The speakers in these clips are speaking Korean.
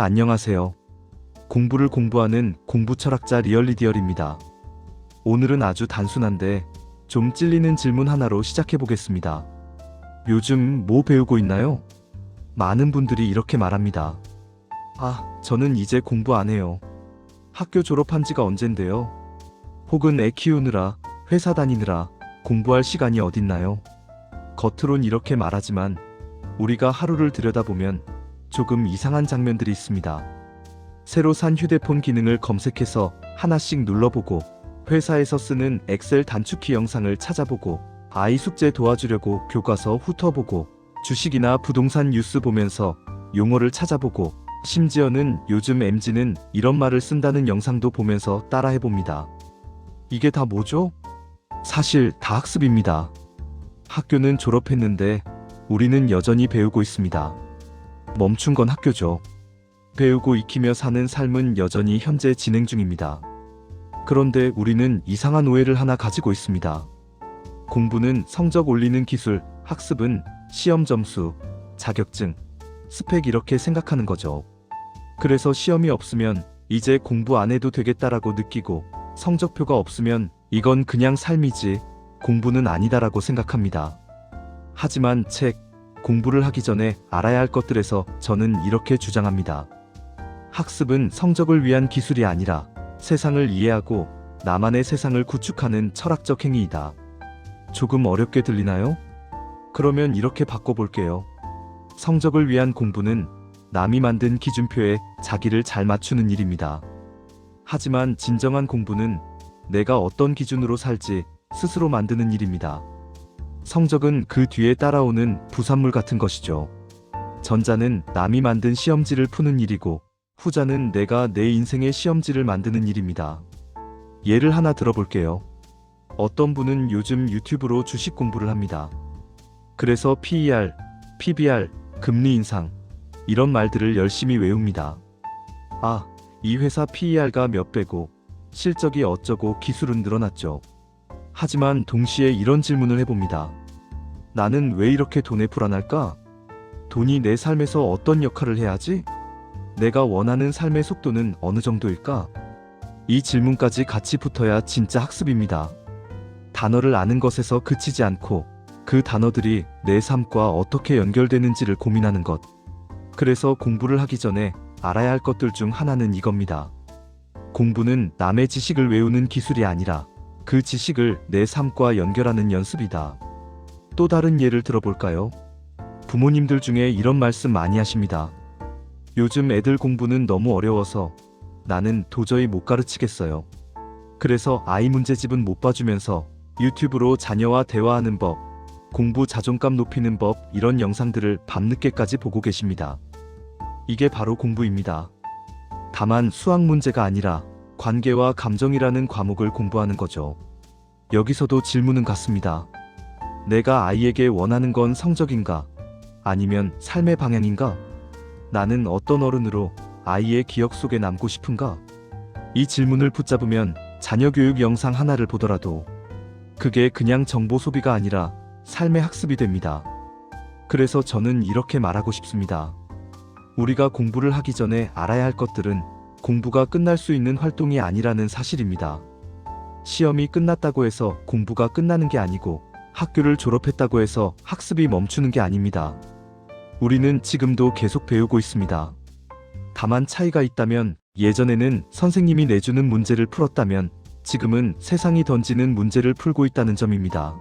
안녕하세요. 공부를 공부하는 공부 철학자 리얼리디얼입니다. 오늘은 아주 단순한데 좀 찔리는 질문 하나로 시작해 보겠습니다. 요즘 뭐 배우고 있나요? 많은 분들이 이렇게 말합니다. 저는 이제 공부 안 해요. 학교 졸업한 지가 언젠데요. 혹은 애 키우느라, 회사 다니느라 공부할 시간이 어딨나요? 겉으론 이렇게 말하지만 우리가 하루를 들여다보면 조금 이상한 장면들이 있습니다. 새로 산 휴대폰 기능을 검색해서 하나씩 눌러보고, 회사에서 쓰는 엑셀 단축키 영상을 찾아보고, 아이 숙제 도와주려고 교과서 훑어보고, 주식이나 부동산 뉴스 보면서 용어를 찾아보고, 심지어는 요즘 MZ는 이런 말을 쓴다는 영상도 보면서 따라해봅니다. 이게 다 뭐죠? 사실 다 학습입니다. 학교는 졸업했는데 우리는 여전히 배우고 있습니다. 멈춘 건 학교죠. 배우고 익히며 사는 삶은 여전히 현재 진행 중입니다. 그런데 우리는 이상한 오해를 하나 가지고 있습니다. 공부는 성적 올리는 기술, 학습은 시험 점수, 자격증, 스펙 이렇게 생각하는 거죠. 그래서 시험이 없으면 이제 공부 안 해도 되겠다라고 느끼고, 성적표가 없으면 이건 그냥 삶이지 공부는 아니다라고 생각합니다. 하지만 공부를 하기 전에 알아야 할 것들에서 저는 이렇게 주장합니다. 학습은 성적을 위한 기술이 아니라 세상을 이해하고 나만의 세상을 구축하는 철학적 행위이다. 조금 어렵게 들리나요? 그러면 이렇게 바꿔볼게요. 성적을 위한 공부는 남이 만든 기준표에 자기를 잘 맞추는 일입니다. 하지만 진정한 공부는 내가 어떤 기준으로 살지 스스로 만드는 일입니다. 성적은 그 뒤에 따라오는 부산물 같은 것이죠. 전자는 남이 만든 시험지를 푸는 일이고, 후자는 내가 내 인생의 시험지를 만드는 일입니다. 예를 하나 들어볼게요. 어떤 분은 요즘 유튜브로 주식 공부를 합니다. 그래서 PER, PBR, 금리 인상 이런 말들을 열심히 외웁니다. 이 회사 PER가 몇 배고 실적이 어쩌고 기술은 늘어났죠. 하지만 동시에 이런 질문을 해봅니다. 나는 왜 이렇게 돈에 불안할까? 돈이 내 삶에서 어떤 역할을 해야지? 내가 원하는 삶의 속도는 어느 정도일까? 이 질문까지 같이 붙어야 진짜 학습입니다. 단어를 아는 것에서 그치지 않고 그 단어들이 내 삶과 어떻게 연결되는지를 고민하는 것. 그래서 공부를 하기 전에 알아야 할 것들 중 하나는 이겁니다. 공부는 남의 지식을 외우는 기술이 아니라 그 지식을 내 삶과 연결하는 연습이다. 또 다른 예를 들어볼까요? 부모님들 중에 이런 말씀 많이 하십니다. 요즘 애들 공부는 너무 어려워서 나는 도저히 못 가르치겠어요. 그래서 아이 문제집은 못 봐주면서 유튜브로 자녀와 대화하는 법, 공부 자존감 높이는 법 이런 영상들을 밤늦게까지 보고 계십니다. 이게 바로 공부입니다. 다만 수학 문제가 아니라 관계와 감정이라는 과목을 공부하는 거죠. 여기서도 질문은 같습니다. 내가 아이에게 원하는 건 성적인가? 아니면 삶의 방향인가? 나는 어떤 어른으로 아이의 기억 속에 남고 싶은가? 이 질문을 붙잡으면 자녀 교육 영상 하나를 보더라도 그게 그냥 정보 소비가 아니라 삶의 학습이 됩니다. 그래서 저는 이렇게 말하고 싶습니다. 우리가 공부를 하기 전에 알아야 할 것들은 공부가 끝날 수 있는 활동이 아니라는 사실입니다. 시험이 끝났다고 해서 공부가 끝나는 게 아니고, 학교를 졸업했다고 해서 학습이 멈추는 게 아닙니다. 우리는 지금도 계속 배우고 있습니다. 다만 차이가 있다면, 예전에는 선생님이 내주는 문제를 풀었다면 지금은 세상이 던지는 문제를 풀고 있다는 점입니다.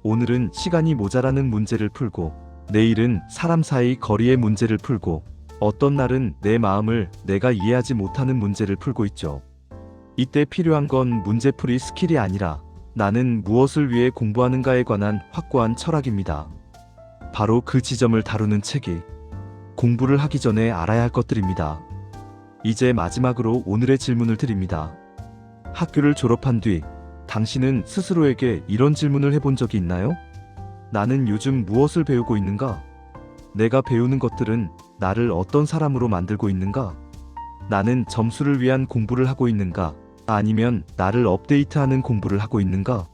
오늘은 시간이 모자라는 문제를 풀고, 내일은 사람 사이 거리의 문제를 풀고, 어떤 날은 내 마음을 내가 이해하지 못하는 문제를 풀고 있죠. 이때 필요한 건 문제풀이 스킬이 아니라 나는 무엇을 위해 공부하는가에 관한 확고한 철학입니다. 바로 그 지점을 다루는 책이 공부를 하기 전에 알아야 할 것들입니다. 이제 마지막으로 오늘의 질문을 드립니다. 학교를 졸업한 뒤 당신은 스스로에게 이런 질문을 해본 적이 있나요? 나는 요즘 무엇을 배우고 있는가? 내가 배우는 것들은 나를 어떤 사람으로 만들고 있는가? 나는 점수를 위한 공부를 하고 있는가? 아니면 나를 업데이트하는 공부를 하고 있는가?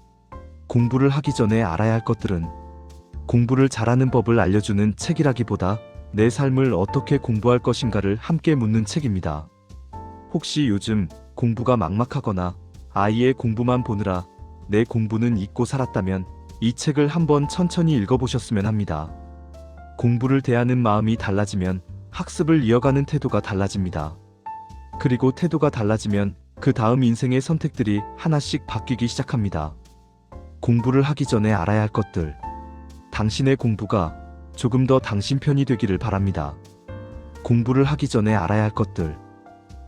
공부를 하기 전에 알아야 할 것들은 공부를 잘하는 법을 알려주는 책이라기보다 내 삶을 어떻게 공부할 것인가를 함께 묻는 책입니다. 혹시 요즘 공부가 막막하거나 아이의 공부만 보느라 내 공부는 잊고 살았다면 이 책을 한번 천천히 읽어보셨으면 합니다. 공부를 대하는 마음이 달라지면 학습을 이어가는 태도가 달라집니다. 그리고 태도가 달라지면 그 다음 인생의 선택들이 하나씩 바뀌기 시작합니다. 공부를 하기 전에 알아야 할 것들. 당신의 공부가 조금 더 당신 편이 되기를 바랍니다. 공부를 하기 전에 알아야 할 것들.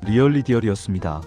리얼리디얼이었습니다.